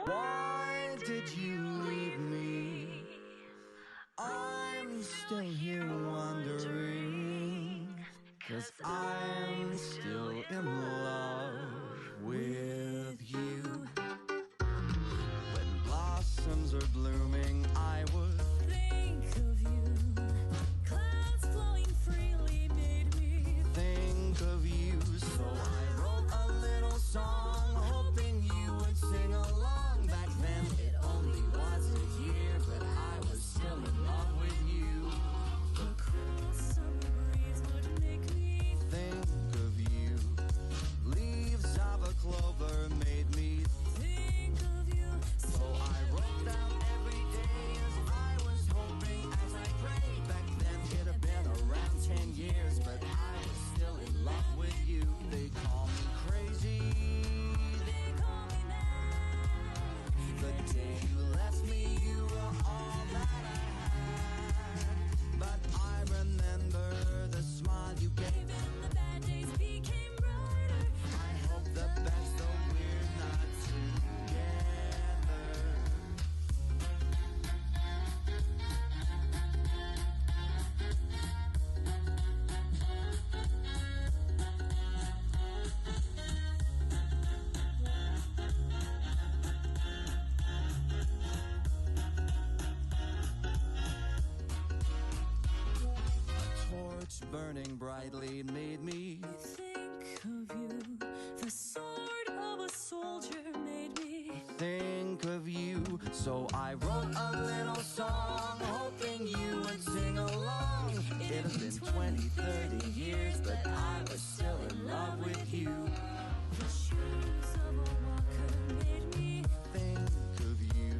Why did you leave me? I'm still here wondering, 'cause I'm still in love with you. When blossoms are blooming, I would think of you. Clouds flowing freely made me think of you. So I wrote a little song, hoping you would sing along. Back then it only was a year, but I was still in love with you. the cool summer breeze would make me Think of you. Leaves of a clover made me. think of you. So I wrote down every day as I was hoping, as I prayed. Back then it had been around 10 years, but I was still in love with you. They call me crazy. They call me mad. The day you left me, you were all that I had. But I remember the smile you gave. Even the bad days became brighter. I hope the best, though we're not together. A torch burning brightly made me. Think of you. The sword of a soldier made me Think of you. So I wrote a little song, hoping you would sing along. It has been 20, 30 years, but I was still in love with you. the shoes of a walker made me Think of you.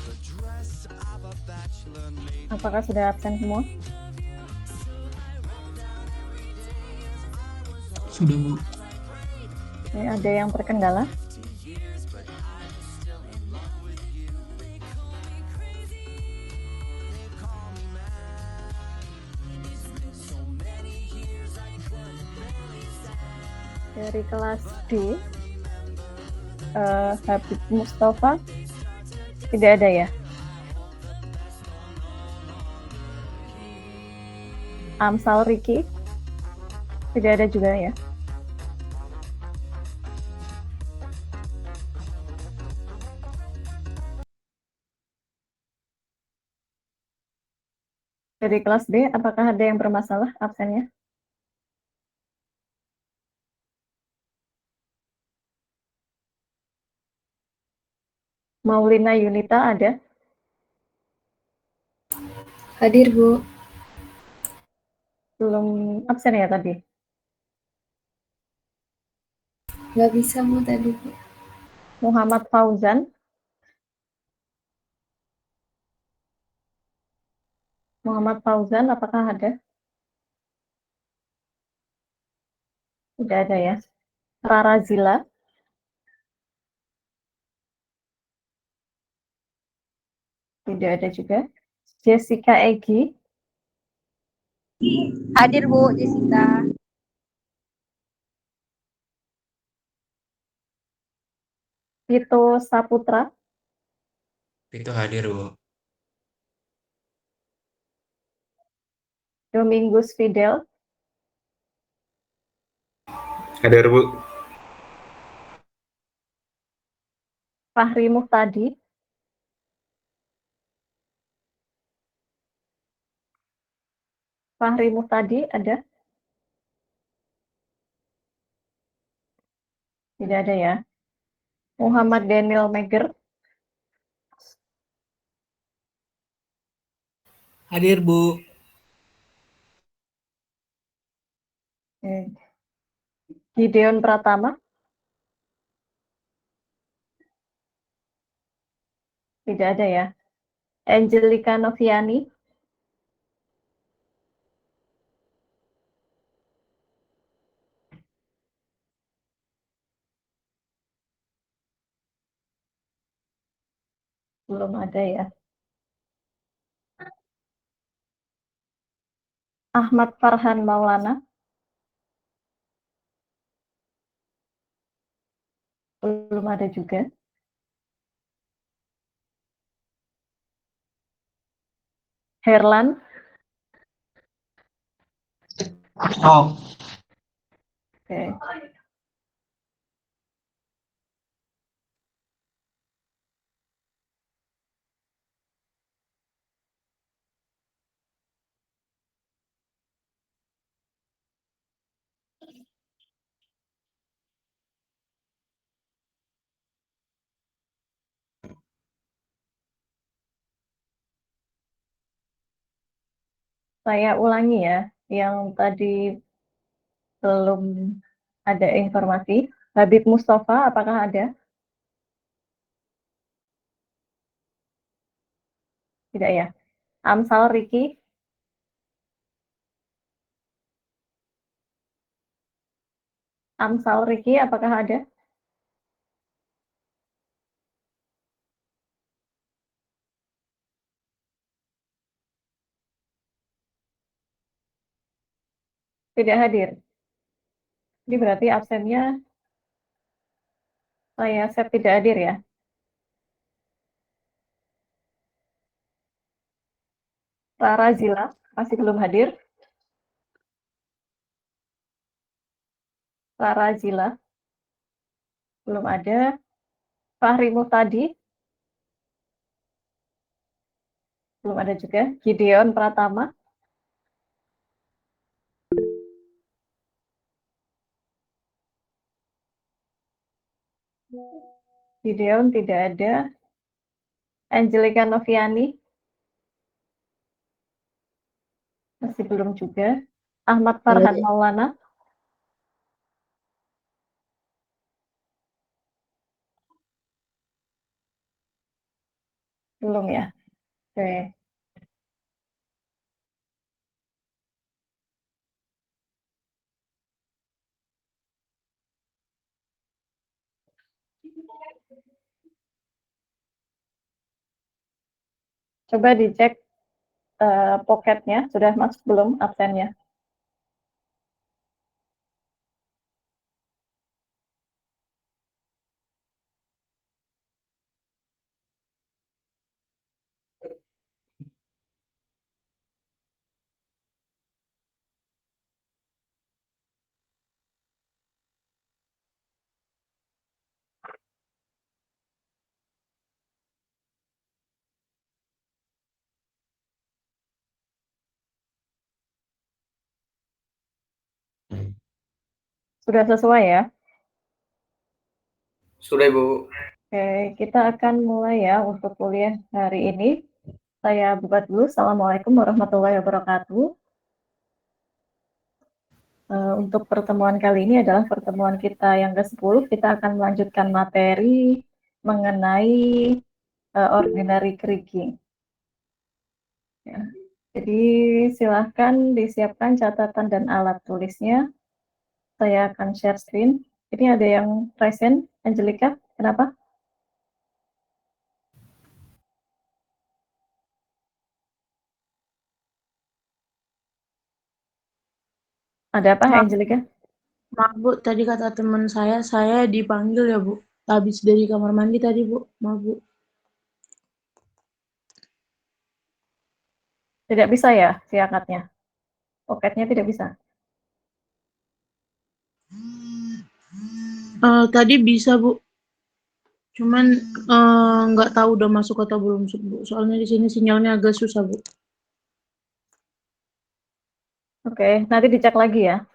The dress of a bachelor made me. Apakah sudah absen semua? think of you. So I wrote down every day as I was Sudah, Bu. Ini ada yang terkendala. 50 years, but I was still in love with you. They call me crazy. They call me mad. It's been so many years I couldn't barely stand. Dari kelas D, Habib Mustafa tidak ada ya. Amsal Riki tidak ada juga ya. Dari kelas D, apakah ada yang bermasalah absennya? Maulina Yunita ada? Hadir, Bu. Belum absen ya tadi? Nggak bisa, Bu, tadi, Bu. Muhammad Fauzan? Muhammad Fauzan, apakah ada? Tidak ada ya. Rara Zila? Tidak ada juga. Jessica Egi? Hadir Bu Jessica. Vito Saputra? Itu hadir, Bu. Domingus Fidel? Hadir, Bu. Fahri Muhtadi? Fahri Muhtadi ada? Tidak ada ya. Muhammad Daniel Meger? Hadir, Bu. Gideon Pratama? Tidak ada ya. Angelika Noviani? Belum ada ya. Ahmad Farhan Maulana? Belum ada juga. Herlan, Oh, oke. Saya ulangi ya, yang tadi belum ada informasi. Habib Mustafa, apakah ada? Tidak ya. Amsal Riki, Amsal Riki, apakah ada? Tidak hadir. Ini berarti absennya saya set tidak hadir ya. Rara Zila masih belum hadir. Rara Zila belum ada. Fahri Muhtadi belum ada juga. Gideon Pratama Gideon tidak ada. Angelika Noviani masih belum juga. Ahmad Farhan Maulana belum ya. Oke. Coba dicek poketnya sudah masuk belum absennya. Sudah sesuai ya. sudah Ibu. Oke, kita akan mulai ya untuk kuliah hari ini. Saya buka dulu. Assalamualaikum warahmatullahi wabarakatuh. Untuk pertemuan kali ini adalah pertemuan kita yang ke-10. Kita akan melanjutkan materi mengenai ordinary kriging. Ya. Jadi silahkan disiapkan catatan dan alat tulisnya. Saya akan share screen. Ini ada yang present, Angelika. Kenapa? Ada apa, Angelika? Maaf Bu, tadi kata teman saya dipanggil ya Bu. Habis dari kamar mandi tadi Bu, maaf Bu. Tidak bisa ya siakatnya? Poketnya tidak bisa. Tadi bisa Bu, cuman nggak tahu udah masuk atau belum Bu. Soalnya di sini sinyalnya agak susah Bu. Oke, nanti dicek lagi ya.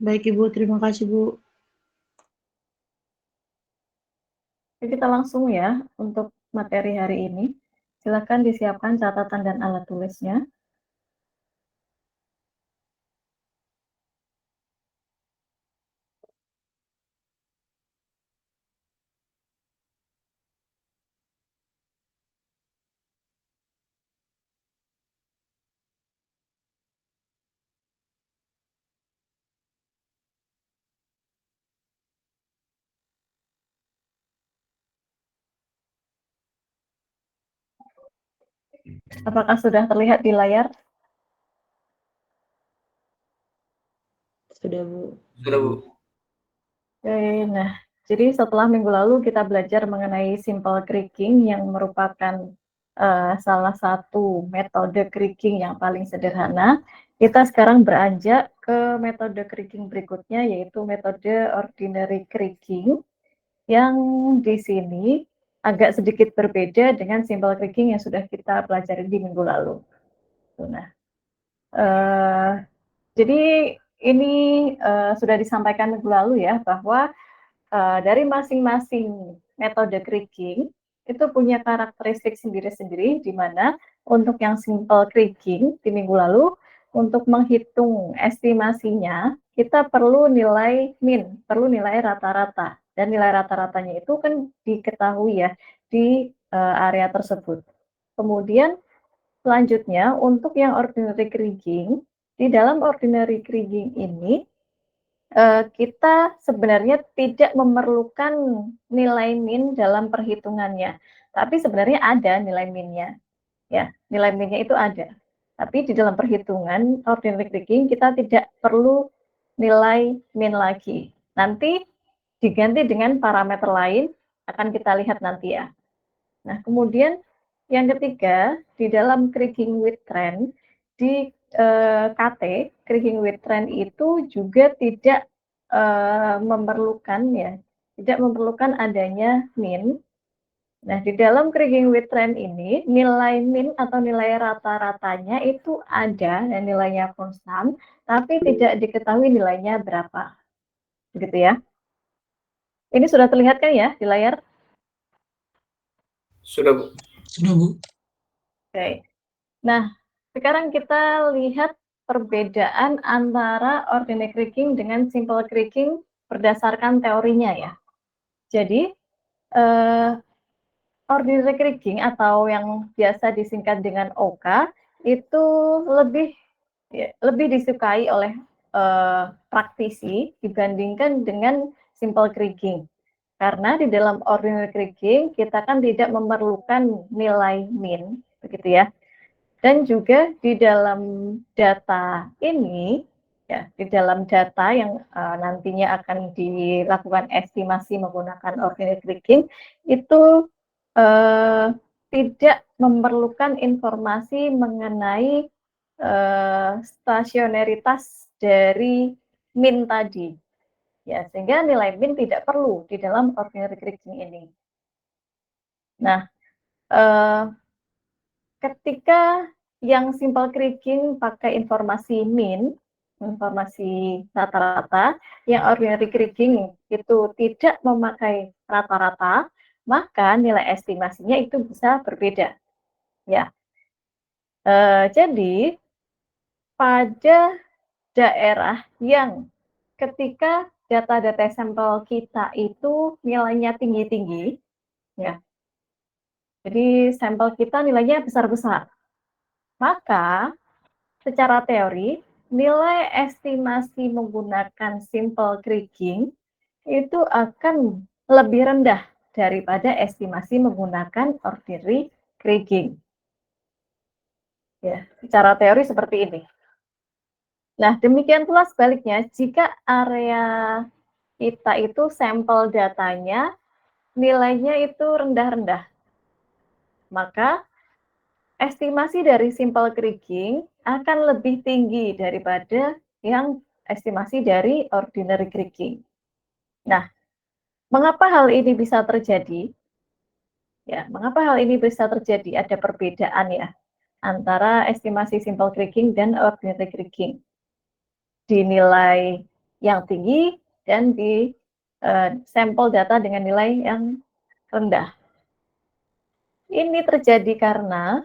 Baik Ibu, terima kasih Bu. Jadi kita langsung ya untuk materi hari ini. Silakan disiapkan catatan dan alat tulisnya. Apakah sudah terlihat di layar? Sudah Bu. Sudah Bu. Oke, nah, jadi setelah minggu lalu kita belajar mengenai simple kriging yang merupakan salah satu metode kriging yang paling sederhana, kita sekarang beranjak ke metode kriging berikutnya, yaitu metode ordinary kriging, yang di sini agak sedikit berbeda dengan simple kriging yang sudah kita pelajari di minggu lalu. Nah, jadi ini sudah disampaikan minggu lalu ya, bahwa dari masing-masing metode kriging itu punya karakteristik sendiri-sendiri, di mana untuk yang simple kriging di minggu lalu, untuk menghitung estimasinya, kita perlu nilai min, perlu nilai rata-rata. Dan nilai rata-ratanya itu kan diketahui ya di area tersebut. Kemudian selanjutnya untuk yang ordinary kriging, di dalam ordinary kriging ini kita sebenarnya tidak memerlukan nilai min dalam perhitungannya, tapi sebenarnya ada nilai minnya, ya, nilai minnya itu ada. Tapi di dalam perhitungan ordinary kriging kita tidak perlu nilai min lagi. Nanti diganti dengan parameter lain, akan kita lihat nanti ya. Nah, kemudian yang ketiga, di dalam kriging with trend, di KT, kriging with trend itu juga tidak memerlukan ya, tidak memerlukan adanya min. Nah, di dalam kriging with trend ini, nilai min atau nilai rata-ratanya itu ada dan nilainya konstan, tapi tidak diketahui nilainya berapa. Begitu ya. Ini sudah terlihat kan ya di layar? Sudah, Bu. Sudah, Bu. Oke. Nah, sekarang kita lihat perbedaan antara ordinary kriging dengan simple kriging berdasarkan teorinya ya. Jadi, ordinary kriging atau yang biasa disingkat dengan OK itu lebih disukai oleh praktisi dibandingkan dengan simple kriging. Karena di dalam ordinary kriging kita kan tidak memerlukan nilai min, begitu ya. Dan juga di dalam data ini, ya, di dalam data yang nantinya akan dilakukan estimasi menggunakan ordinary kriging, itu tidak memerlukan informasi mengenai stasionaritas dari min tadi. Ya, sehingga nilai min tidak perlu di dalam ordinary kriging ini. Nah, ketika yang simple kriging pakai informasi min, informasi rata-rata, yang ordinary kriging itu tidak memakai rata-rata, maka nilai estimasinya itu bisa berbeda. Ya, jadi pada daerah yang ketika data-data sampel kita itu nilainya tinggi-tinggi, ya, jadi sampel kita nilainya besar-besar, maka secara teori nilai estimasi menggunakan simple kriging itu akan lebih rendah daripada estimasi menggunakan ordinary kriging. Ya, secara teori seperti ini. Nah, demikian pula sebaliknya, jika area kita itu sampel datanya nilainya itu rendah-rendah, maka estimasi dari simple kriging akan lebih tinggi daripada yang estimasi dari ordinary kriging. Nah, mengapa hal ini bisa terjadi? Ya, mengapa hal ini bisa terjadi? Ada perbedaan ya antara estimasi simple kriging dan ordinary kriging. Di nilai yang tinggi dan di sampel data dengan nilai yang rendah. Ini terjadi karena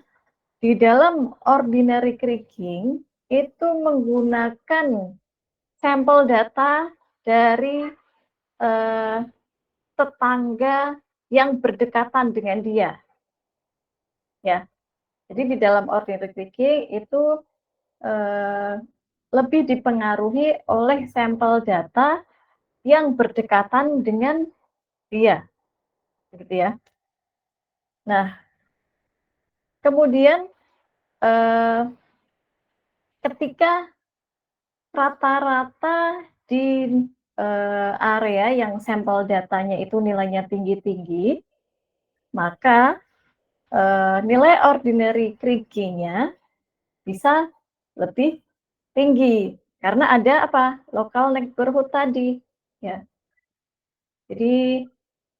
di dalam ordinary kriging itu menggunakan sampel data dari tetangga yang berdekatan dengan dia. Ya, jadi di dalam ordinary kriging itu lebih dipengaruhi oleh sampel data yang berdekatan dengan dia, gitu ya. Nah, kemudian ketika rata-rata di area yang sampel datanya itu nilainya tinggi-tinggi, maka nilai ordinary krigingnya bisa lebih tinggi karena ada apa? Local neighborhood tadi, ya. Jadi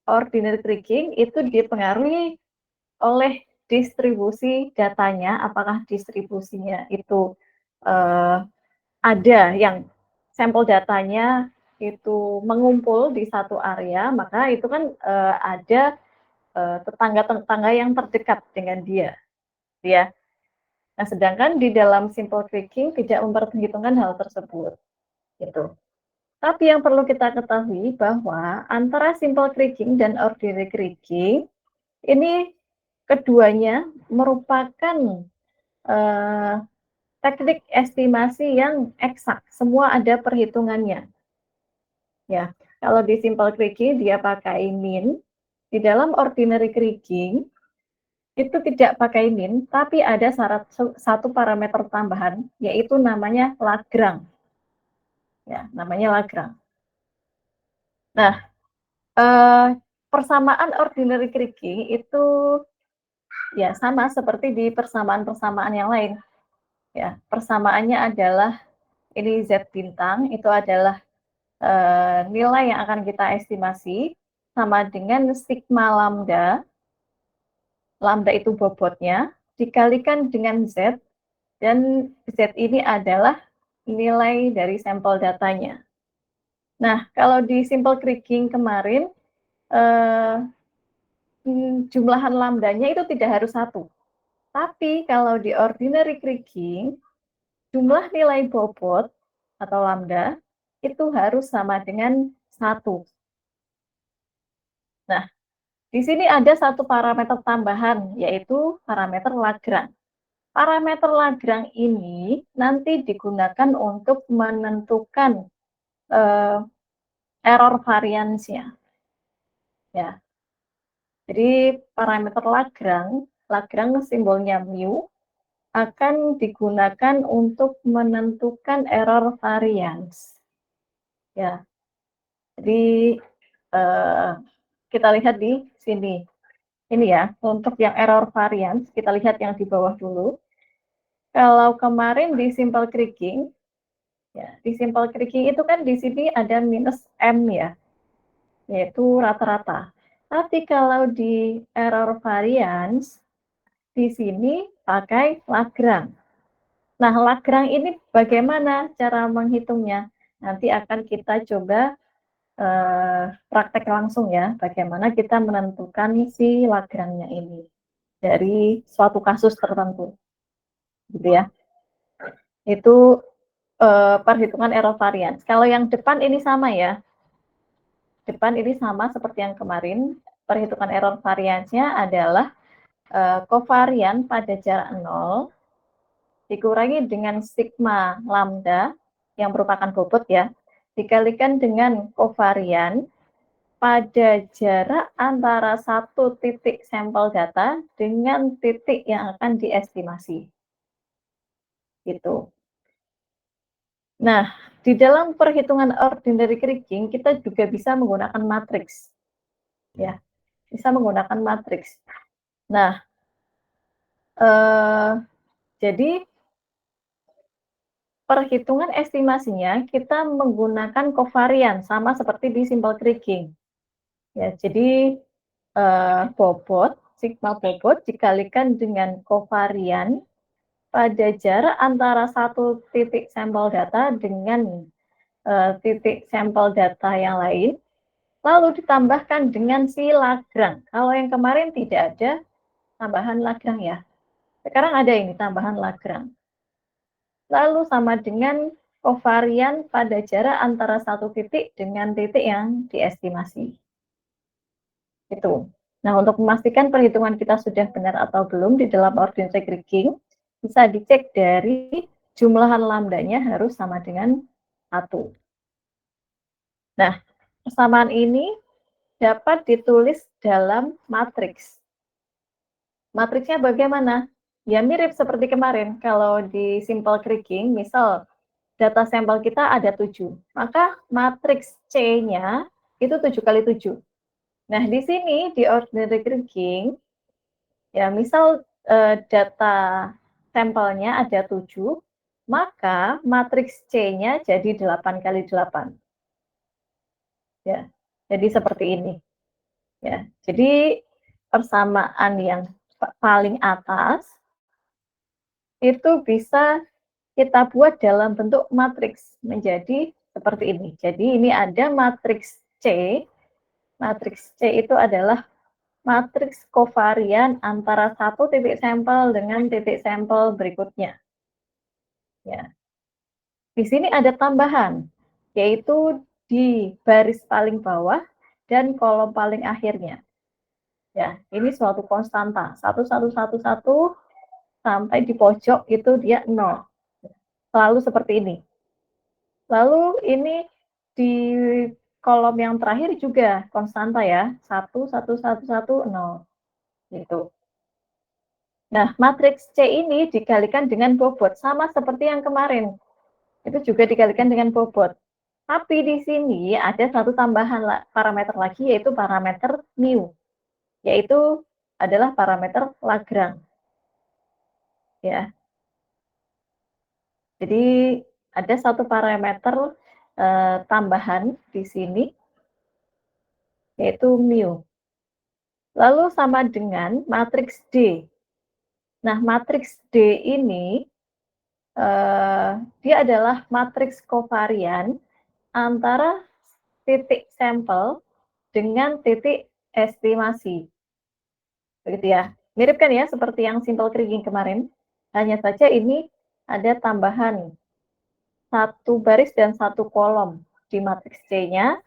ordinary kriging itu dipengaruhi oleh distribusi datanya, apakah distribusinya itu ada yang sampel datanya itu mengumpul di satu area, maka itu kan ada tetangga-tetangga yang terdekat dengan dia, ya. Nah, sedangkan di dalam simple kriging tidak memperhitungkan hal tersebut, gitu. Tapi yang perlu kita ketahui bahwa antara simple kriging dan ordinary kriging ini keduanya merupakan teknik estimasi yang eksak, semua ada perhitungannya. Ya, kalau di simple kriging dia pakai min, di dalam ordinary kriging itu tidak pakai min, tapi ada satu parameter tambahan, yaitu namanya Lagrange. Ya, namanya Lagrange. Nah, persamaan ordinary kriging itu ya sama seperti di persamaan-persamaan yang lain. Ya, persamaannya adalah ini Z bintang, itu adalah nilai yang akan kita estimasi sama dengan sigma lambda. Lambda itu bobotnya, dikalikan dengan Z, dan Z ini adalah nilai dari sampel datanya. Nah, kalau di simple kriging kemarin, jumlahan lambdanya itu tidak harus 1. Tapi kalau di ordinary kriging, jumlah nilai bobot atau lambda itu harus sama dengan 1. Nah, di sini ada satu parameter tambahan, yaitu parameter Lagrange. Parameter Lagrange ini nanti digunakan untuk menentukan error variance-nya. Ya. Jadi parameter Lagrange simbolnya mu, akan digunakan untuk menentukan error variance. Ya. Jadi kita lihat di sini. Ini ya, untuk yang error variance, kita lihat yang di bawah dulu. Kalau kemarin di simple kriging, ya, di simple kriging itu kan di sini ada minus M ya, yaitu rata-rata. Tapi kalau di error variance, di sini pakai Lagrange. Nah, Lagrange ini bagaimana cara menghitungnya? Nanti akan kita coba praktek langsung ya, bagaimana kita menentukan si Lagrange-nya ini dari suatu kasus tertentu, gitu ya. Itu perhitungan error variance. Kalau yang depan ini sama ya, depan ini sama seperti yang kemarin. Perhitungan error variance-nya adalah kovarian pada jarak 0 dikurangi dengan sigma lambda yang merupakan bobot ya, dikalikan dengan kovarian pada jarak antara satu titik sampel data dengan titik yang akan diestimasi. Gitu. Nah, di dalam perhitungan ordinary kriging kita juga bisa menggunakan matriks. Ya, bisa menggunakan matriks. Nah, jadi perhitungan estimasinya kita menggunakan kovarian sama seperti di simple kriging. Ya, jadi bobot, sigma bobot dikalikan dengan kovarian pada jarak antara satu titik sampel data dengan titik sampel data yang lain, lalu ditambahkan dengan si Lagrange. Kalau yang kemarin tidak ada tambahan Lagrange ya. Sekarang ada ini tambahan Lagrange. Lalu sama dengan kovarian pada jarak antara satu titik dengan titik yang diestimasi. Itu. Nah, untuk memastikan perhitungan kita sudah benar atau belum di dalam ordinary kriging, bisa dicek dari jumlahan lambdanya harus sama dengan 1. Nah, persamaan ini dapat ditulis dalam matriks. Matriksnya bagaimana? Ya mirip seperti kemarin, kalau di simple kriging, misal data sampel kita ada 7, maka matriks C-nya itu 7 kali 7. Nah, di sini di ordinary kriging, Ya, misal data sampelnya ada 7, maka matriks C-nya jadi 8 kali 8. Ya, jadi seperti ini. Ya, jadi persamaan yang paling atas itu bisa kita buat dalam bentuk matriks menjadi seperti ini. Jadi ini ada matriks C. Matriks C itu adalah matriks kovarian antara satu titik sampel dengan titik sampel berikutnya. Ya. Di sini ada tambahan, yaitu di baris paling bawah dan kolom paling akhirnya. Ya, ini suatu konstanta, 1111 sampai di pojok itu dia 0. Selalu seperti ini. Lalu ini di kolom yang terakhir juga konstanta ya, 1111 gitu. Nah, matriks C ini dikalikan dengan bobot, sama seperti yang kemarin. Itu juga dikalikan dengan bobot. Tapi di sini ada satu tambahan parameter lagi, yaitu parameter mu, yaitu adalah parameter Lagrange. Ya. Jadi ada satu parameter tambahan di sini, yaitu mu. Lalu sama dengan matriks D. Nah, matriks D ini dia adalah matriks kovarian antara titik sampel dengan titik estimasi. Begitu ya. Mirip kan ya seperti yang simple kriging kemarin. Hanya saja ini ada tambahan satu baris dan satu kolom di matriks C-nya,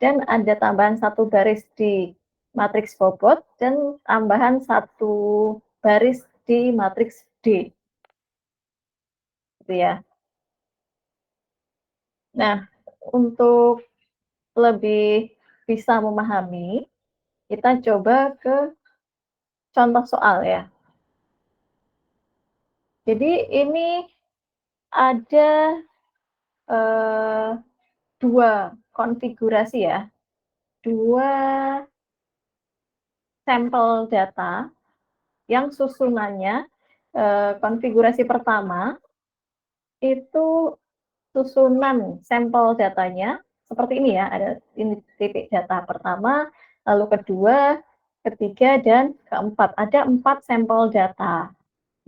dan ada tambahan satu baris di matriks bobot dan tambahan satu baris di matriks D. Gitu ya. Nah, untuk lebih bisa memahami, kita coba ke contoh soal ya. Jadi ini ada dua konfigurasi ya, dua sampel data yang susunannya konfigurasi pertama itu susunan sampel datanya seperti ini ya, ada ini titik data pertama, lalu kedua, ketiga, dan keempat. Ada 4 sampel data.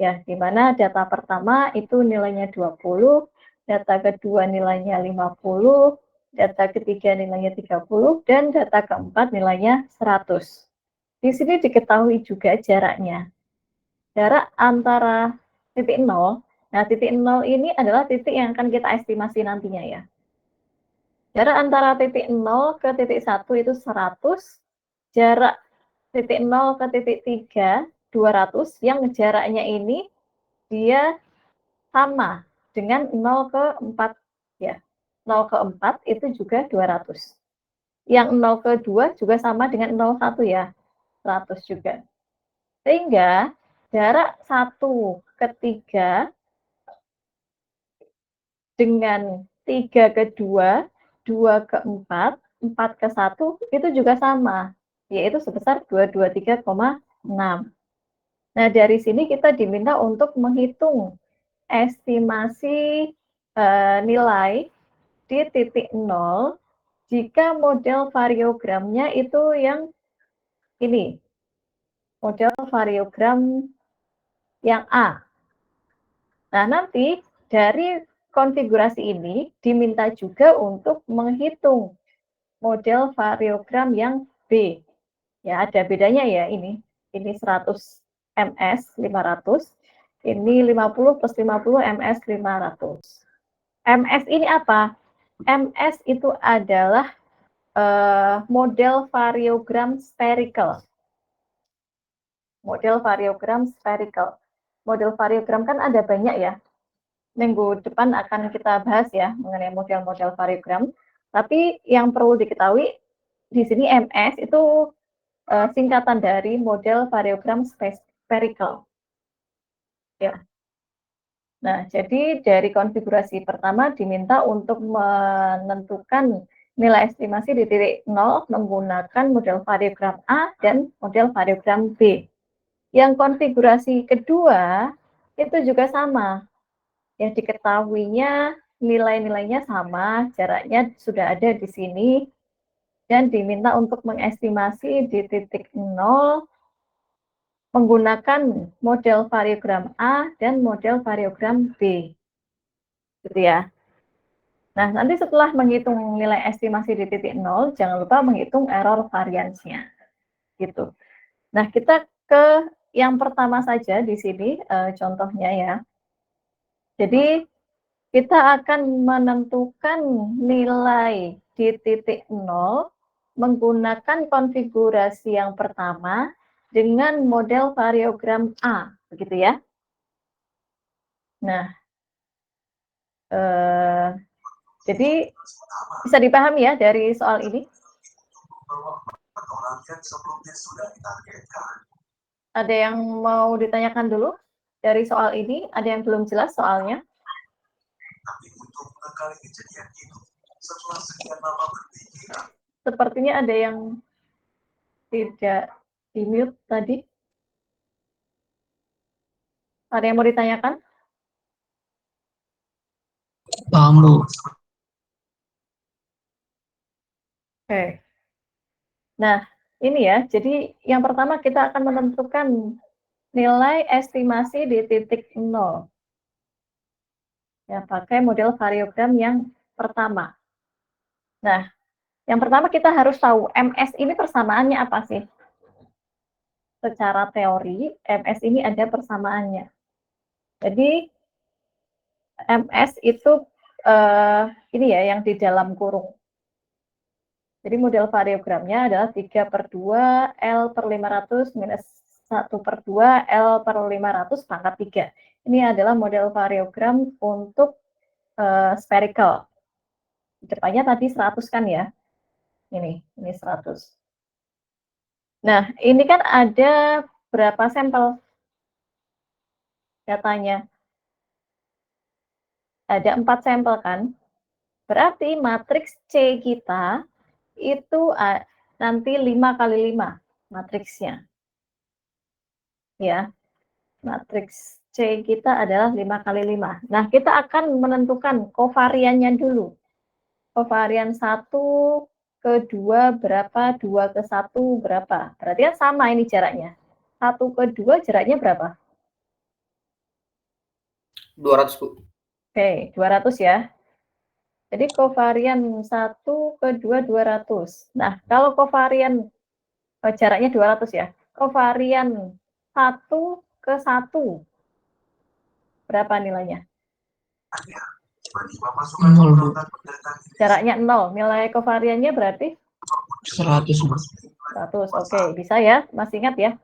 Ya, di mana data pertama itu nilainya 20, data kedua nilainya 50, data ketiga nilainya 30, dan data keempat nilainya 100. Di sini diketahui juga jaraknya. Jarak antara titik 0, nah titik 0 ini adalah titik yang akan kita estimasi nantinya ya. Jarak antara titik 0 ke titik 1 itu 100, jarak titik 0 ke titik 3, 200, yang jaraknya ini dia sama dengan 0 ke 4 ya. 0 ke 4 itu juga 200. Yang 0 ke 2 juga sama dengan 01 ya. 100 juga. Sehingga jarak 1 ke 3 dengan 3 ke 2, 2 ke 4, 4 ke 1 itu juga sama, yaitu sebesar 223,6. Nah, dari sini kita diminta untuk menghitung estimasi nilai di titik 0 jika model variogramnya itu yang ini, model variogram yang A. Nah, nanti dari konfigurasi ini diminta juga untuk menghitung model variogram yang B. Ya, ada bedanya ya ini. Ini 100 ms 500, ini 50 plus 50 ms 500. MS ini apa? MS itu adalah model variogram spherical. Model variogram spherical. Model variogram kan ada banyak ya. Minggu depan akan kita bahas ya mengenai model-model variogram. Tapi yang perlu diketahui di sini MS itu singkatan dari model variogram spherical. Ya. Nah, jadi dari konfigurasi pertama diminta untuk menentukan nilai estimasi di titik 0 menggunakan model variogram A dan model variogram B. Yang konfigurasi kedua itu juga sama. Ya, diketahuinya nilai-nilainya sama, jaraknya sudah ada di sini, dan diminta untuk mengestimasi di titik 0 menggunakan model variogram A dan model variogram B. Gitu ya. Nah, nanti setelah menghitung nilai estimasi di titik 0, jangan lupa menghitung error variance-nya. Gitu. Nah, kita ke yang pertama saja di sini, contohnya ya. Jadi, kita akan menentukan nilai di titik 0 menggunakan konfigurasi yang pertama dengan model variogram A, begitu ya. Nah, jadi bisa dipahami ya dari soal ini? Ada yang mau ditanyakan dulu dari soal ini? Ada yang belum jelas soalnya? Sepertinya ada yang tidak di-mute tadi. Ada yang mau ditanyakan? paham Bu. Oke. Nah, ini ya. Jadi yang pertama kita akan menentukan nilai estimasi di titik 0. Ya, pakai model variogram yang pertama. Nah, yang pertama kita harus tahu MS ini persamaannya apa sih? Secara teori, MS ini ada persamaannya. Jadi, MS itu ini ya, yang di dalam kurung. Jadi model variogramnya adalah 3/2 L per 500 minus 1/2 L per 500 pangkat 3. Ini adalah model variogram untuk spherical. Depannya tadi 100 kan ya? Ini 100. Nah, ini kan ada berapa sampel datanya? Ada 4 sampel kan? Berarti matriks C kita itu nanti 5 kali 5 matriksnya. Ya, matriks C kita adalah 5 kali 5. Nah, kita akan menentukan kovariannya dulu. Kovarian 1 ke 2 berapa, 2 ke 1 berapa. Berarti kan sama ini jaraknya. 1 ke 2 jaraknya berapa? 200 Bu. Oke, 200 ya. Jadi kovarian 1 ke 2, 200. Nah, kalau kovarian jaraknya 200 ya. Kovarian 1 ke 1 berapa nilainya? 0 Bu. Jaraknya 0. Nilai kovariannya berarti 100 Bu. 100. Oke, bisa ya? Masih ingat ya?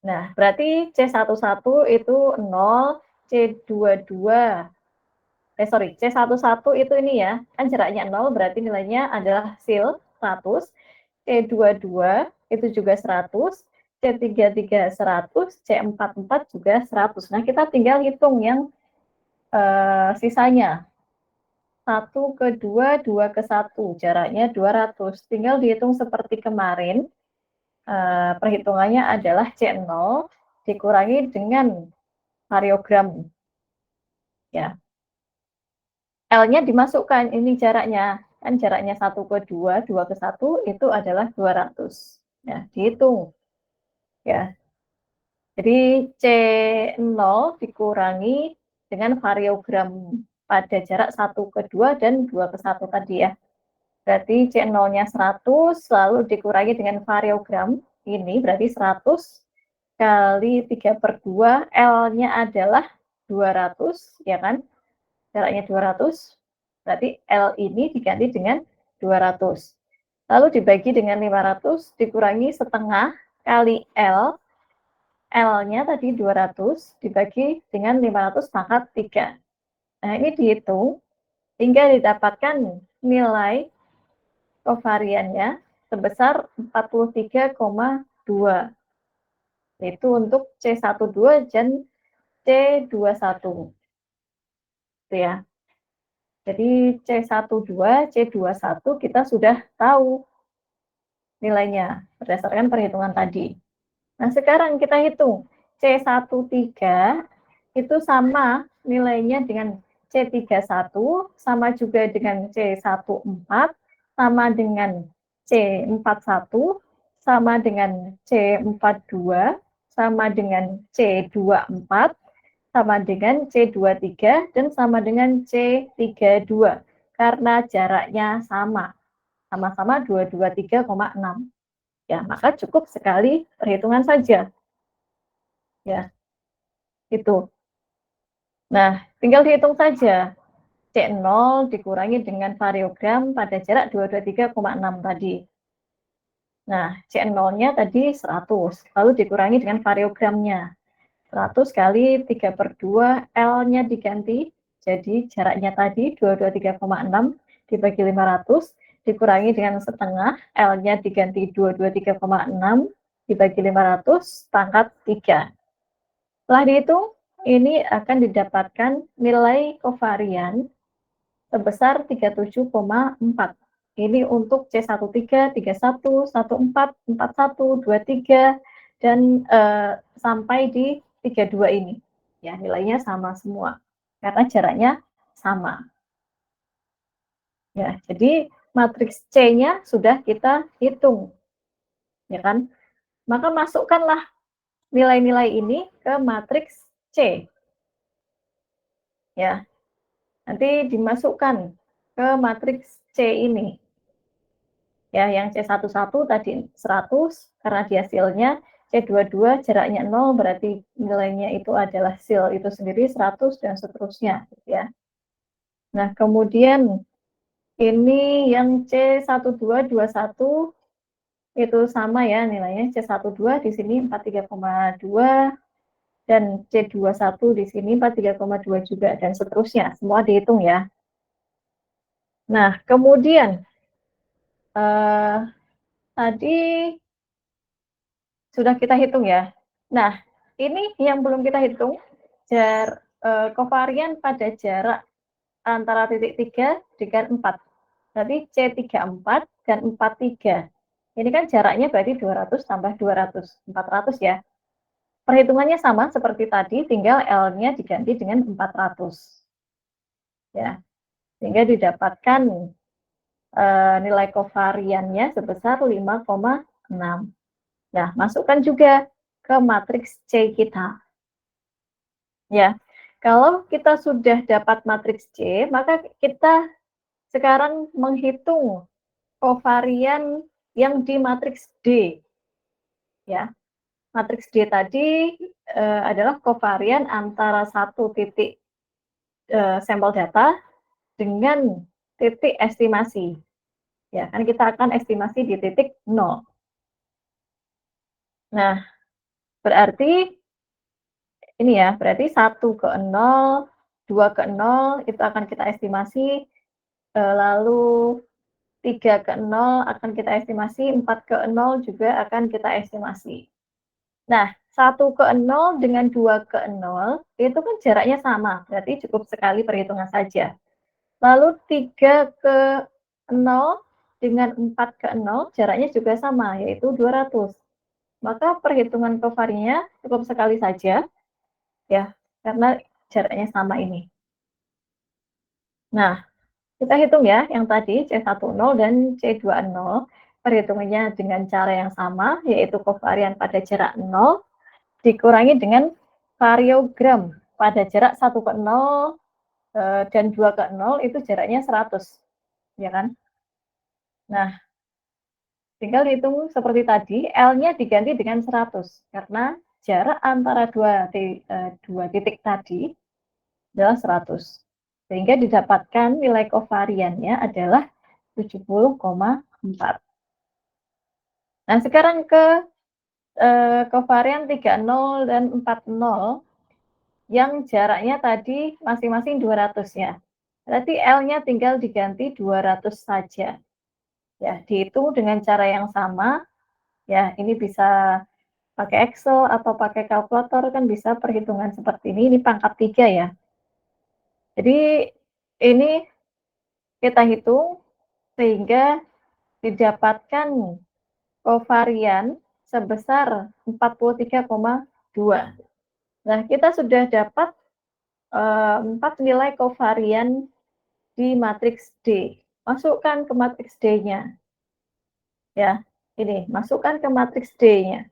Nah, berarti C11 itu 0, C22 C11 itu ini ya, kan jaraknya 0 berarti nilainya adalah sil 100, C22 itu juga 100, C33 100, C44 juga 100. Nah, kita tinggal hitung yang sisanya. 1 ke 2, 2 ke 1, jaraknya 200. Tinggal dihitung seperti kemarin, perhitungannya adalah C0 dikurangi dengan variogram. Ya, L-nya dimasukkan, ini jaraknya. Kan jaraknya 1 ke 2, 2 ke 1 itu adalah 200. Ya, dihitung. Ya. Jadi C0 dikurangi dengan variogram pada jarak 1 ke 2 dan 2 ke 1 tadi ya. Berarti C0-nya 100, lalu dikurangi dengan variogram. Ini berarti 100 kali 3/2, L-nya adalah 200, ya kan? Jaraknya 200, berarti L ini diganti dengan 200. Lalu dibagi dengan 500, dikurangi setengah kali L. L-nya tadi 200, dibagi dengan 500 pangkat 3. Nah, ini dihitung hingga didapatkan nilai kovariannya sebesar 43,2. Itu untuk C12 dan C21. Itu ya. Jadi C12, C21 kita sudah tahu nilainya berdasarkan perhitungan tadi. Nah, sekarang kita hitung C13 itu sama nilainya dengan C31, sama juga dengan C14, sama dengan C41, sama dengan C42, sama dengan C24, sama dengan C23, dan sama dengan C32. Karena jaraknya sama-sama 223,6. Ya, maka cukup sekali perhitungan saja. Ya, itu. Nah, tinggal dihitung saja. C0 dikurangi dengan variogram pada jarak 223,6 tadi. Nah, C0-nya tadi 100, lalu dikurangi dengan variogramnya. 100 kali 3/2, L-nya diganti, jadi jaraknya tadi 223,6 dibagi 500, dikurangi dengan setengah, L-nya diganti 223,6 dibagi 500, pangkat 3. Setelah dihitung, ini akan didapatkan nilai kovarian sebesar 37,4. Ini untuk C13, 31, 14, 41, 23, dan sampai di 32 ini. Ya, nilainya sama semua, karena jaraknya sama. Ya, jadi matriks C-nya sudah kita hitung. Ya kan? Maka masukkanlah nilai-nilai ini ke matriks C. Ya, nanti dimasukkan ke matriks C ini. Ya, yang C11 tadi 100, karena dia silnya, C22 jaraknya 0, berarti nilainya itu adalah sil itu sendiri 100, dan seterusnya. Ya. Nah, kemudian ini yang C1221, itu sama ya nilainya, C12 di sini 43,2, dan C21 di sini 43,2 juga, dan seterusnya. Semua dihitung ya. Nah, kemudian tadi sudah kita hitung ya. Nah, ini yang belum kita hitung, kovarian pada jarak antara titik 3 dengan 4. Berarti C34 dan 43. Ini kan jaraknya berarti 200 tambah 200, 400 ya. Perhitungannya sama seperti tadi, tinggal L-nya diganti dengan 400. Ya, sehingga didapatkan nilai kovariannya sebesar 5,6. Nah, masukkan juga ke matriks C kita. Ya, kalau kita sudah dapat matriks C, maka kita sekarang menghitung kovarian yang di matriks D. Ya, matriks D tadi adalah kovarian antara satu titik sampel data dengan titik estimasi. Ya, kan kita akan estimasi di titik 0. Nah, berarti ini ya, berarti 1 ke 0, 2 ke 0 itu akan kita estimasi, lalu 3 ke 0 akan kita estimasi, 4 ke 0 juga akan kita estimasi. Nah, 1 ke 0 dengan 2 ke 0 itu kan jaraknya sama, berarti cukup sekali perhitungan saja. Lalu 3 ke 0 dengan 4 ke 0 jaraknya juga sama, yaitu 200. Maka perhitungan kovariannya cukup sekali saja, ya, karena jaraknya sama ini. Nah, kita hitung ya, yang tadi C10 dan C20, perhitungannya dengan cara yang sama, yaitu kovarian pada jarak 0, dikurangi dengan variogram pada jarak 1 ke 0 dan 2 ke 0, itu jaraknya 100. Ya kan? Nah, tinggal dihitung seperti tadi, L-nya diganti dengan 100, karena jarak antara dua titik tadi adalah 100. Sehingga didapatkan nilai kovariannya adalah 70,4. Nah, sekarang ke kovarian 30 dan 40 yang jaraknya tadi masing-masing 200 ya. Berarti L-nya tinggal diganti 200 saja. Ya, dihitung dengan cara yang sama. Ya, ini bisa pakai Excel atau pakai kalkulator, kan bisa perhitungan seperti ini. Ini pangkat 3 ya. Jadi ini kita hitung sehingga didapatkan kovarian sebesar 43,2. Nah, kita sudah dapat 4 nilai kovarian di matriks D. Masukkan ke matriks D-nya. Ya, ini, masukkan ke matriks D-nya.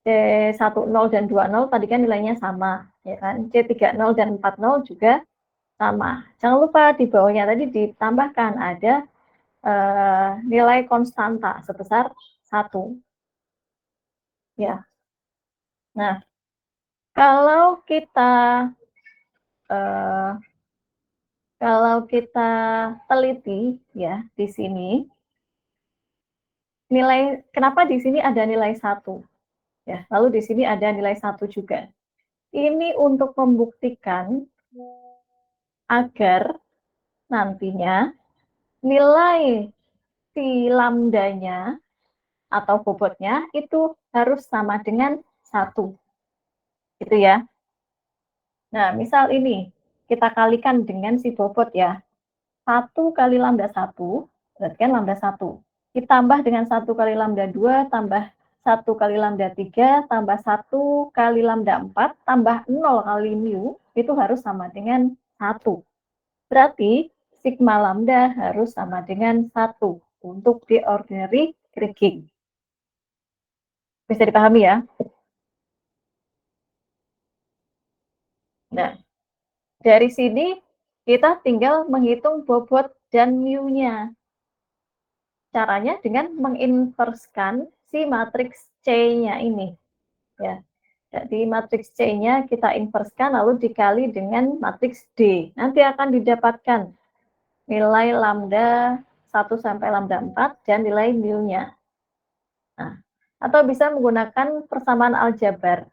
C10 dan 20 tadi kan nilainya sama, ya kan? C30 dan 40 juga sama. Jangan lupa di bawahnya tadi ditambahkan ada nilai konstanta sebesar 1. Ya. Nah, kalau kita teliti ya di sini nilai, kenapa di sini ada nilai 1? Ya, lalu di sini ada nilai 1 juga. Ini untuk membuktikan agar nantinya nilai si lambdanya atau bobotnya itu harus sama dengan 1. Gitu ya. Nah, misal ini kita kalikan dengan si bobot ya. 1 kali lambda 1, berarti kan lambda 1. Ditambah dengan 1 kali lambda 2, tambah 1 kali lambda 3, tambah 1 kali lambda 4, tambah 0 kali mu, itu harus sama dengan 1. Berarti sigma lambda harus sama dengan 1 untuk di ordinary kriging. Bisa dipahami ya? Nah, dari sini kita tinggal menghitung bobot dan mu-nya. Caranya dengan menginverskan si matriks C-nya ini. Ya. Jadi matriks C-nya kita inverskan lalu dikali dengan matriks D. Nanti akan didapatkan nilai lambda 1 sampai lambda 4 dan nilai mu-nya. Nah, atau bisa menggunakan persamaan aljabar.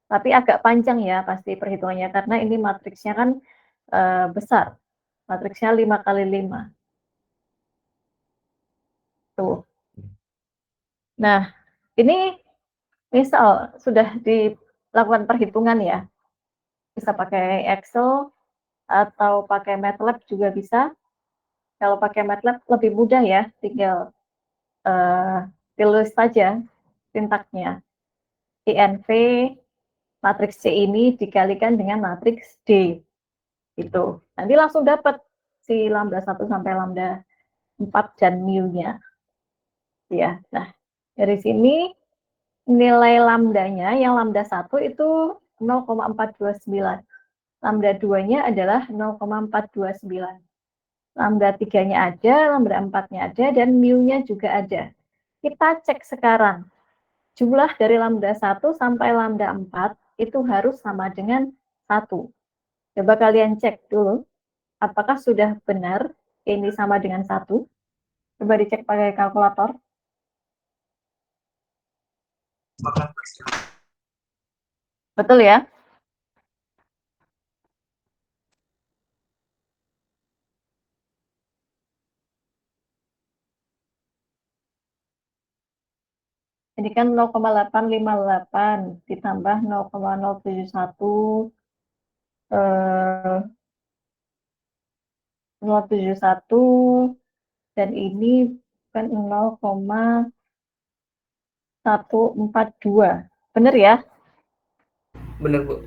Tapi agak panjang ya pasti perhitungannya karena ini matriksnya kan besar. Matriksnya 5 kali 5. Tuh. Nah, ini misal sudah dilakukan perhitungan ya. Bisa pakai Excel atau pakai MATLAB juga bisa. Kalau pakai MATLAB lebih mudah ya, tinggal tulis saja sintaknya. INV matriks C ini dikalikan dengan matriks D. Gitu. Nanti langsung dapat si lambda 1 sampai lambda 4 dan mu-nya. Ya. Nah, dari sini nilai lambdanya yang lambda 1 itu 0,429. Lambda 2-nya adalah 0,429. Lambda 3-nya ada, lambda 4-nya ada, dan mu-nya juga ada. Kita cek sekarang. Jumlah dari lambda 1 sampai lambda 4 itu harus sama dengan 1. Coba kalian cek dulu, apakah sudah benar ini sama dengan 1? Coba dicek pakai kalkulator. Betul ya? Ini kan 0,858 ditambah 0,071 071 dan ini kan 0,142. Benar ya? Bener, Bu.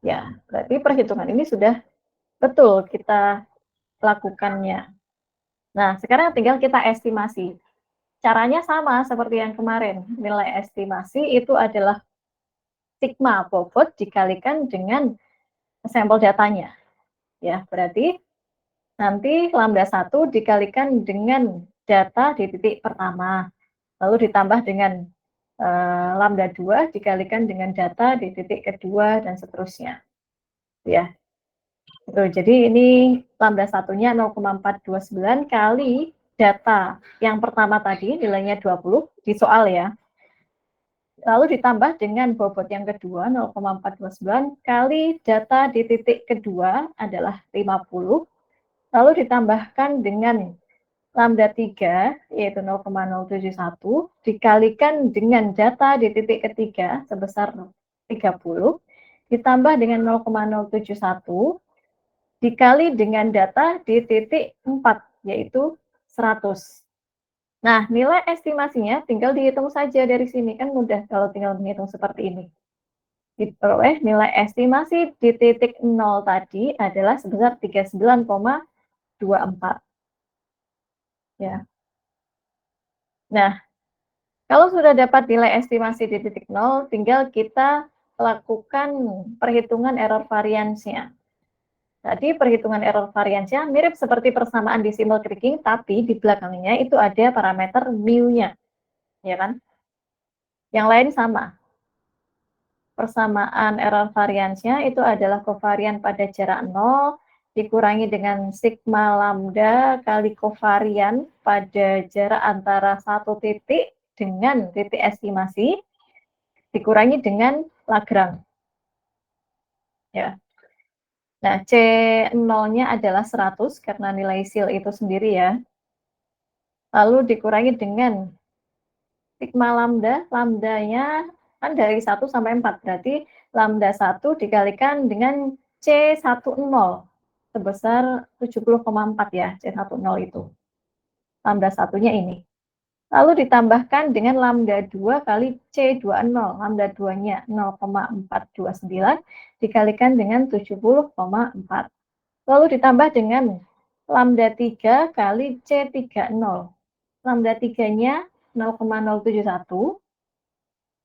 Ya, berarti perhitungan ini sudah betul kita lakukannya. Nah, sekarang tinggal kita estimasi. Caranya sama seperti yang kemarin. Nilai estimasi itu adalah sigma bobot dikalikan dengan sampel datanya. Ya, berarti nanti lambda 1 dikalikan dengan data di titik pertama, lalu ditambah dengan lambda 2 dikalikan dengan data di titik kedua, dan seterusnya. Ya. Jadi ini lambda 1-nya 0,429 kali data yang pertama tadi, nilainya 20, di soal ya. Lalu ditambah dengan bobot yang kedua, 0,429, kali data di titik kedua adalah 50, lalu ditambahkan dengan lambda 3, yaitu 0,071, dikalikan dengan data di titik ketiga sebesar 30, ditambah dengan 0,071, dikali dengan data di titik 4, yaitu 100. Nah, nilai estimasinya tinggal dihitung saja dari sini, kan mudah kalau tinggal menghitung seperti ini. Diperoleh nilai estimasi di titik 0 tadi adalah sebesar 39,24. Ya. Nah, kalau sudah dapat nilai estimasi di titik 0, tinggal kita lakukan perhitungan error variance-nya. Tadi perhitungan error variance-nya mirip seperti persamaan decimal kriging, tapi di belakangnya itu ada parameter mu-nya, ya kan? Yang lain sama. Persamaan error variance-nya itu adalah kovarian pada jarak 0 dikurangi dengan sigma lambda kali kovarian pada jarak antara satu titik dengan titik estimasi dikurangi dengan Lagrange. Ya. Nah, C0-nya adalah 100 karena nilai SIL itu sendiri ya. Lalu dikurangi dengan sigma lambda, lambdanya kan dari 1 sampai 4, berarti lambda 1 dikalikan dengan C10 sebesar 70,4 ya, C10 itu. Lambda satunya ini. Lalu ditambahkan dengan lambda 2 kali C20, lambda 2-nya 0,429 dikalikan dengan 70,4. Lalu ditambah dengan lambda 3 kali C30. Lambda 3-nya 0,071,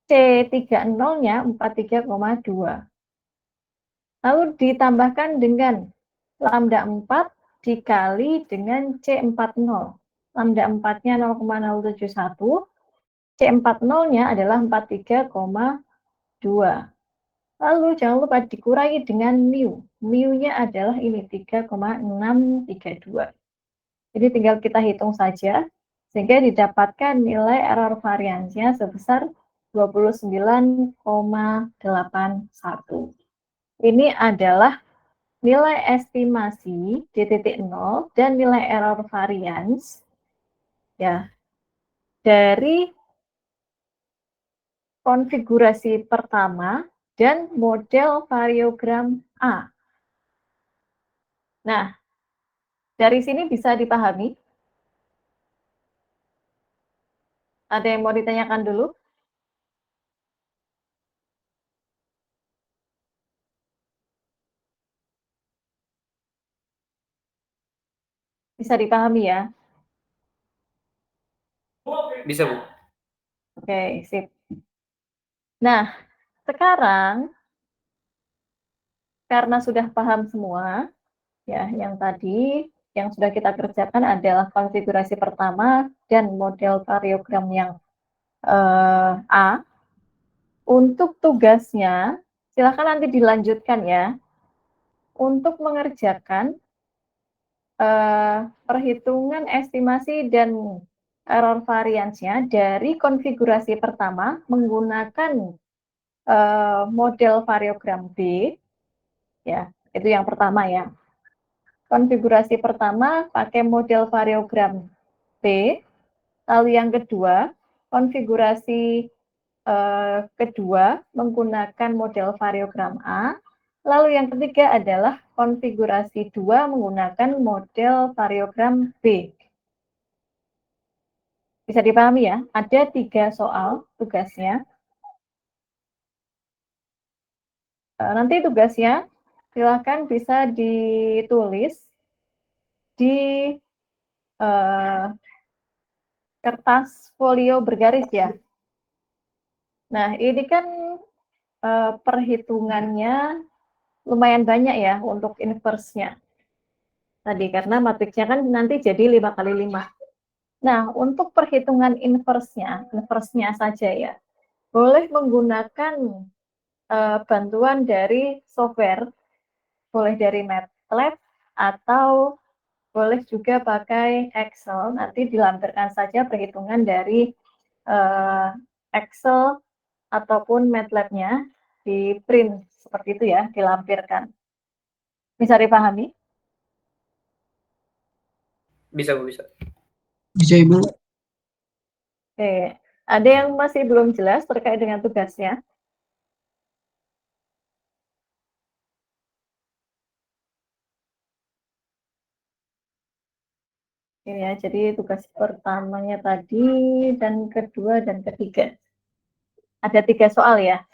C30-nya 43,2. Lalu ditambahkan dengan lambda 4 dikali dengan C40. Lambda 4-nya 0,071, C40-nya adalah 43,2. Lalu jangan lupa dikurangi dengan mu. Mu-nya adalah ini 3,632. Jadi tinggal kita hitung saja sehingga didapatkan nilai error variance-nya sebesar 29,81. Ini adalah nilai estimasi di titik 0 dan nilai error variance ya dari konfigurasi pertama dan model variogram A. Nah, dari sini bisa dipahami? Ada yang mau ditanyakan dulu? Bisa dipahami ya? Bisa, Bu. Oke, sip. Nah, sekarang karena sudah paham semua, ya, yang tadi yang sudah kita kerjakan adalah konfigurasi pertama dan model variogram yang A. Untuk tugasnya, silakan nanti dilanjutkan ya. Untuk mengerjakan perhitungan estimasi dan error variance-nya dari konfigurasi pertama menggunakan model variogram B, ya, itu yang pertama ya. Konfigurasi pertama pakai model variogram B, lalu yang kedua, konfigurasi kedua menggunakan model variogram A, lalu yang ketiga adalah konfigurasi 2 menggunakan model variogram B. Bisa dipahami ya, ada 3 soal tugasnya. Nanti tugasnya silakan bisa ditulis di kertas folio bergaris ya. Nah, ini kan perhitungannya lumayan banyak ya untuk inverse-nya. Tadi karena matriksnya kan nanti jadi 5 kali 5. Nah, untuk perhitungan inverse-nya saja ya, boleh menggunakan bantuan dari software, boleh dari MATLAB atau boleh juga pakai Excel. Nanti dilampirkan saja perhitungan dari Excel ataupun MATLAB-nya di print seperti itu ya, dilampirkan. Bisa dipahami? Bisa, Bu, bisa. Bisa, Ibu. Oke, ada yang masih belum jelas terkait dengan tugasnya? Ini ya, jadi tugas pertamanya tadi dan kedua dan ketiga. Ada 3 soal ya.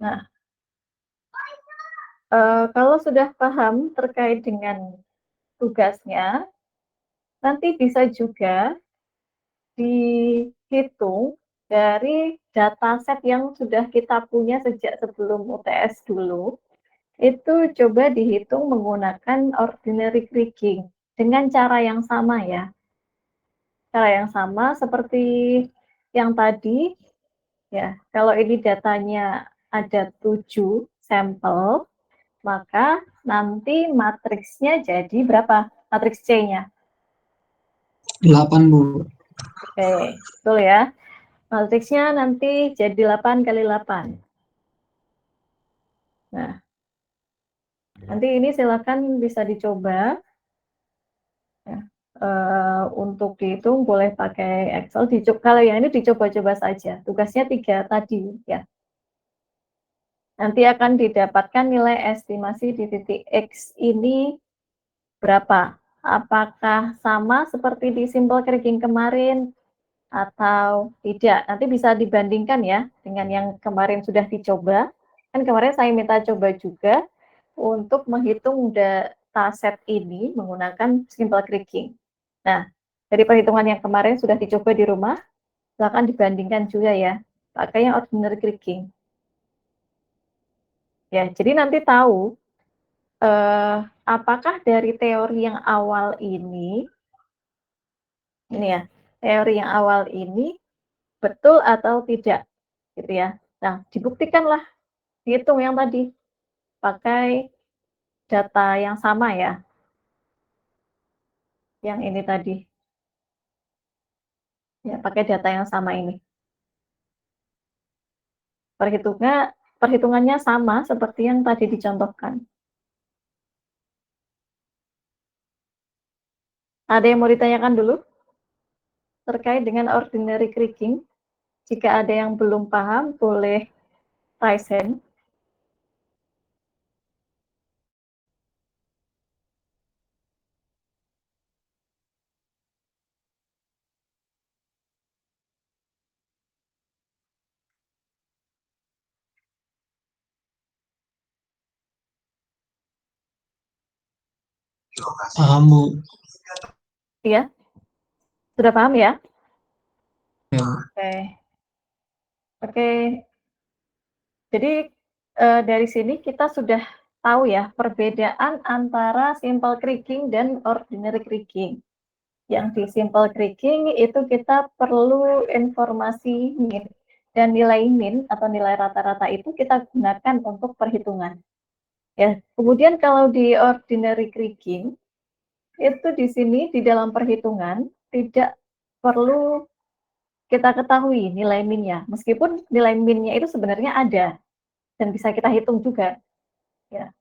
Nah, kalau sudah paham terkait dengan tugasnya, nanti bisa juga dihitung dari dataset yang sudah kita punya sejak sebelum UTS dulu. Itu coba dihitung menggunakan ordinary kriging dengan cara yang sama ya. Cara yang sama seperti yang tadi ya. Kalau ini datanya ada 7 sampel, maka nanti matriksnya jadi berapa? Matriks C-nya. 8, Bu. Oke, betul ya. Matriksnya nanti jadi 8 kali 8. Nah, nanti ini silakan bisa dicoba. Ya, untuk dihitung boleh pakai Excel. Kalau yang ini dicoba-coba saja. Tugasnya 3 tadi ya. Nanti akan didapatkan nilai estimasi di titik X ini berapa? Apakah sama seperti di simple kriging kemarin atau tidak? Nanti bisa dibandingkan ya dengan yang kemarin sudah dicoba. Kan kemarin saya minta coba juga untuk menghitung dataset ini menggunakan simple kriging. Nah, dari perhitungan yang kemarin sudah dicoba di rumah, silakan dibandingkan juga ya, pakai yang ordinary kriging. Ya, jadi nanti tahu apakah dari teori yang awal ini ya, teori yang awal ini betul atau tidak, gitu ya. Nah, dibuktikanlah, dihitung yang tadi, pakai data yang sama ya, yang ini tadi. Ya, pakai data yang sama ini. Perhitungannya sama seperti yang tadi dicontohkan. Ada yang mau ditanyakan dulu? Terkait dengan ordinary kriging, jika ada yang belum paham, boleh raise hand. Paham, Bu. Iya? Sudah paham ya? Ya. Oke. Jadi dari sini kita sudah tahu ya perbedaan antara simple kriging dan ordinary kriging. Yang di simple kriging itu kita perlu informasi min dan nilai min atau nilai rata-rata itu kita gunakan untuk perhitungan. Ya, kemudian kalau di ordinary kriging itu di sini di dalam perhitungan tidak perlu kita ketahui nilai minnya, meskipun nilai minnya itu sebenarnya ada dan bisa kita hitung juga. Ya.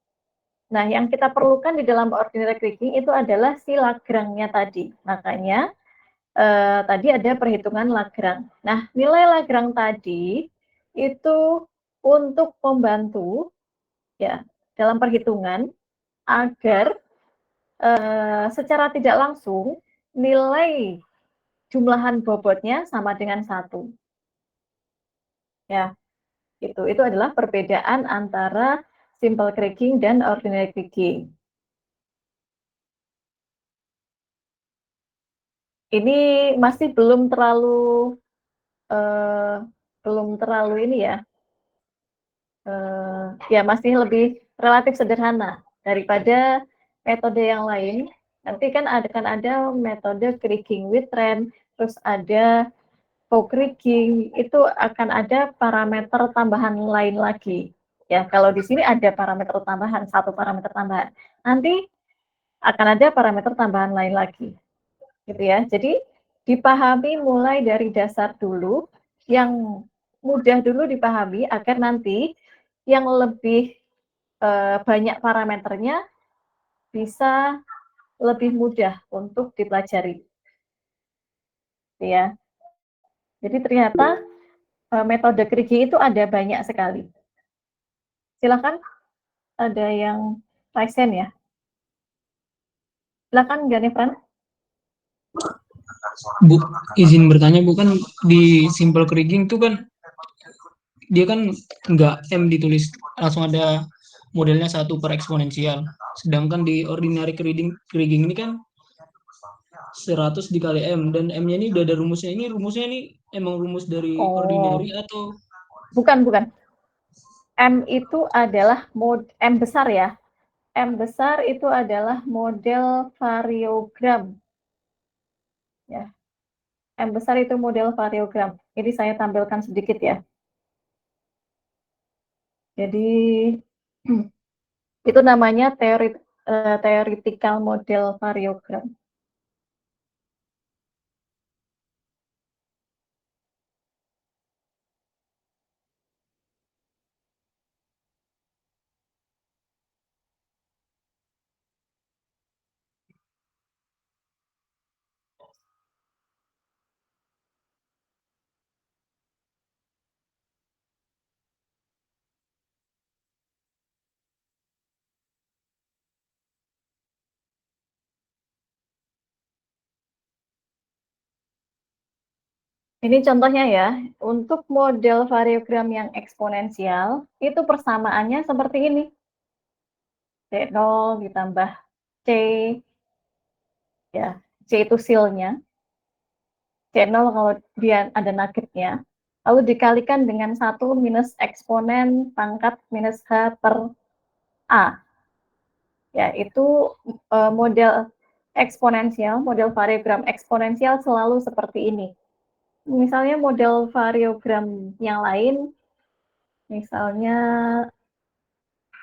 Nah, yang kita perlukan di dalam ordinary kriging itu adalah si Lagrange-nya tadi. Makanya tadi ada perhitungan Lagrange. Nah, nilai Lagrange tadi itu untuk membantu ya dalam perhitungan agar secara tidak langsung nilai jumlahan bobotnya sama dengan 1. Ya, itu adalah perbedaan antara simple kriging dan ordinary kriging. Ini masih belum terlalu ini ya. Ya masih lebih relatif sederhana daripada metode yang lain. Nanti kan akan ada metode kriging with trend, terus ada co-kriging, itu akan ada parameter tambahan lain lagi. Ya, kalau di sini ada parameter tambahan, 1 parameter tambahan. Nanti akan ada parameter tambahan lain lagi. Gitu ya. Jadi dipahami mulai dari dasar dulu, yang mudah dulu dipahami agar nanti yang lebih banyak parameternya bisa lebih mudah untuk dipelajari. Ya. Jadi ternyata metode kriging itu ada banyak sekali. Silakan, ada yang raise hand ya. Silakan Ganifran. Bu, izin bertanya, bukan di simple kriging tuh kan dia kan nggak M ditulis, langsung ada modelnya 1 per eksponensial. Sedangkan di ordinary kriging ini kan 100 dikali M, dan M-nya ini udah ada rumusnya. Ini rumusnya ini emang rumus dari Oh, ordinary atau bukan. M itu adalah M besar ya. M besar itu adalah model variogram. Ya. M besar itu model variogram. Ini saya tampilkan sedikit ya. Jadi itu namanya theoretical model variogram. Ini contohnya ya, untuk model variogram yang eksponensial, itu persamaannya seperti ini. C0 ditambah C, ya, C itu silnya. C0 kalau dia ada nuggetnya, lalu dikalikan dengan 1 minus eksponen pangkat minus H per A. Ya, itu model eksponensial, model variogram eksponensial selalu seperti ini. Misalnya model variogram yang lain, misalnya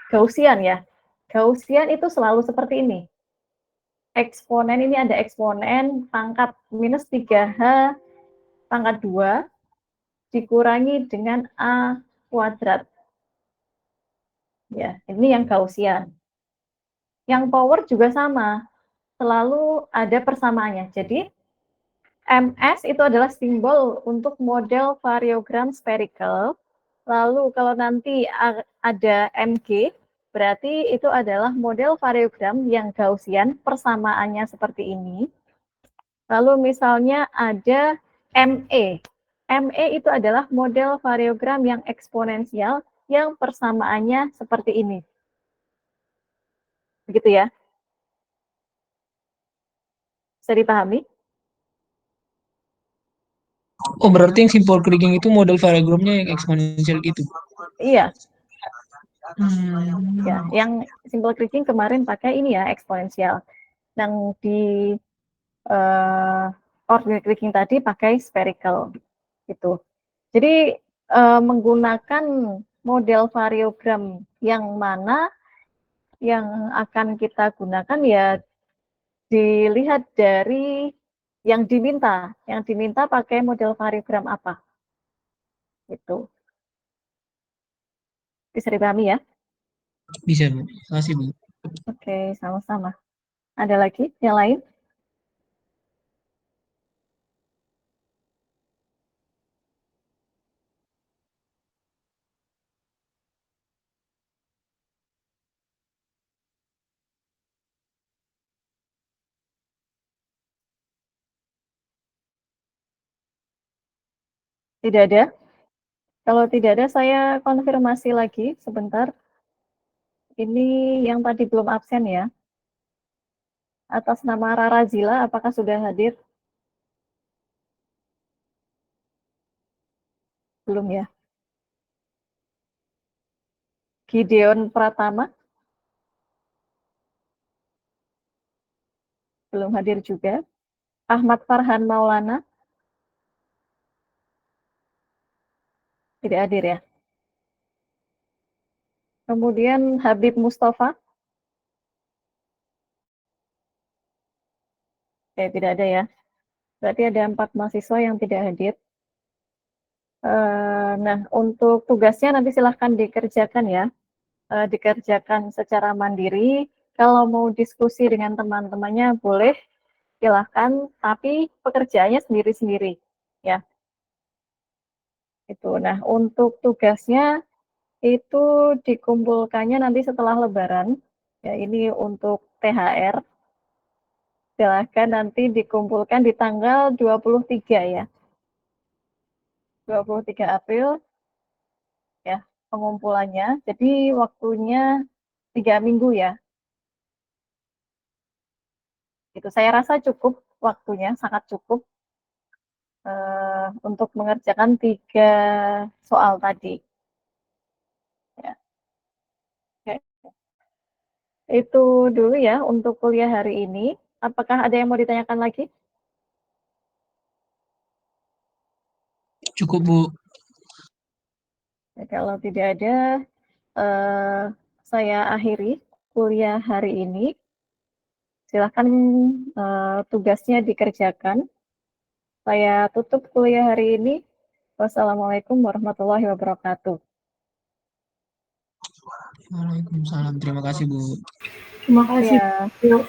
Gaussian ya. Gaussian itu selalu seperti ini. Eksponen ini ada eksponen pangkat minus 3H pangkat 2 dikurangi dengan A kuadrat. Ya, ini yang Gaussian. Yang power juga sama, selalu ada persamaannya. Jadi, MS itu adalah simbol untuk model variogram spherical. Lalu kalau nanti ada MG, berarti itu adalah model variogram yang Gaussian, persamaannya seperti ini. Lalu misalnya ada ME. ME itu adalah model variogram yang eksponensial yang persamaannya seperti ini. Begitu ya? Bisa dipahami? oh berarti yang simple kriging itu model variogramnya yang eksponensial itu. Iya. Ya, yang simple kriging kemarin pakai ini ya, eksponensial. Yang di ordinary kriging tadi pakai spherical. Gitu. Jadi menggunakan model variogram yang mana yang akan kita gunakan ya dilihat dari yang diminta. Yang diminta pakai model variogram apa. Gitu. Bisa dipahami ya? Bisa, Bu. Terima kasih, Bu. Oke, sama-sama. Ada lagi yang lain? Tidak ada? Kalau tidak ada, saya konfirmasi lagi sebentar. Ini yang tadi belum absen ya. Atas nama Rara Zila, apakah sudah hadir? Belum ya. Gideon Pratama? Belum hadir juga. Ahmad Farhan Maulana? Tidak hadir ya. Kemudian Habib Mustafa? Tidak ada ya. Berarti ada 4 mahasiswa yang tidak hadir. Nah, untuk tugasnya nanti silahkan dikerjakan ya. Dikerjakan secara mandiri. Kalau mau diskusi dengan teman-temannya boleh, silahkan. Tapi pekerjaannya sendiri-sendiri. Ya. Itu. Nah, untuk tugasnya itu dikumpulkannya nanti setelah Lebaran. Ya, ini untuk THR. Silahkan nanti dikumpulkan di tanggal 23 ya. 23 April ya pengumpulannya. Jadi waktunya 3 minggu ya. Itu saya rasa cukup waktunya, sangat cukup untuk mengerjakan 3 soal tadi. Ya. Oke. Itu dulu ya untuk kuliah hari ini. Apakah ada yang mau ditanyakan lagi? Cukup, Bu. Ya, kalau tidak ada, saya akhiri kuliah hari ini. Silahkan tugasnya dikerjakan. Saya tutup kuliah hari ini. Wassalamualaikum warahmatullahi wabarakatuh. Waalaikumsalam. Terima kasih, Bu. Terima kasih, Ya. Bu.